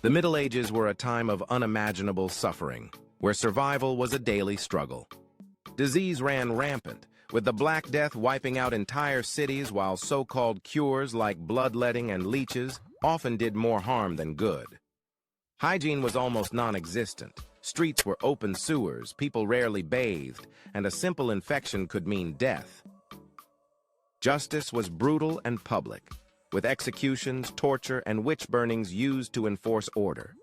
The Middle Ages were a time of unimaginable suffering, where survival was a daily struggle. Disease ran rampant, with the Black Death wiping out entire cities while so-called cures like bloodletting and leeches often did more harm than good. Hygiene was almost non-existent. Streets were open sewers, people rarely bathed, and a simple infection could mean death. Justice was brutal and public, with executions, torture, and witch burnings used to enforce order.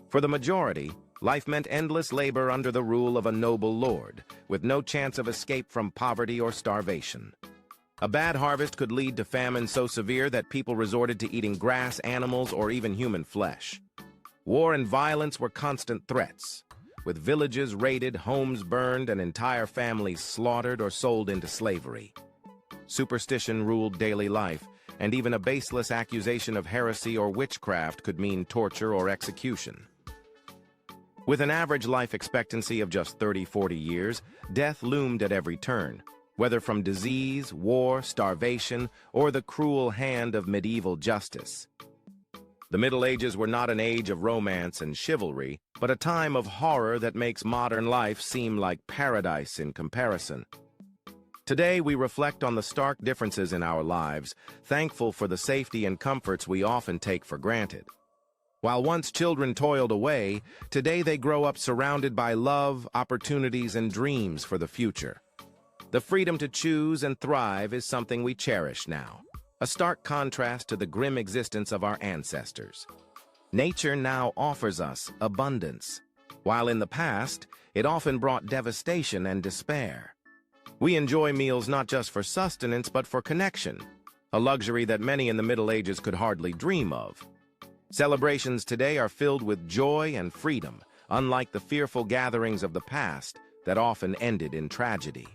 For the majority, life meant endless labor under the rule of a noble lord, with no chance of escape from poverty or starvation. A bad harvest could lead to famine so severe that people resorted to eating grass, animals, or even human flesh. War and violence were constant threats, with villages raided, homes burned, and entire families slaughtered or sold into slavery. Superstition ruled daily life, and even a baseless accusation of heresy or witchcraft could mean torture or execution. With an average life expectancy of just 30-40 years, death loomed at every turn, whether from disease, war, starvation, or the cruel hand of medieval justice. The Middle Ages were not an age of romance and chivalry, but a time of horror that makes modern life seem like paradise in comparison. Today, we reflect on the stark differences in our lives, thankful for the safety and comforts we often take for granted. While once children toiled away, today they grow up surrounded by love, opportunities, and dreams for the future. The freedom to choose and thrive is something we cherish now, a stark contrast to the grim existence of our ancestors. Nature now offers us abundance, while in the past, it often brought devastation and despair. We enjoy meals not just for sustenance but for connection, a luxury that many in the Middle Ages could hardly dream of. Celebrations today are filled with joy and freedom, unlike the fearful gatherings of the past that often ended in tragedy.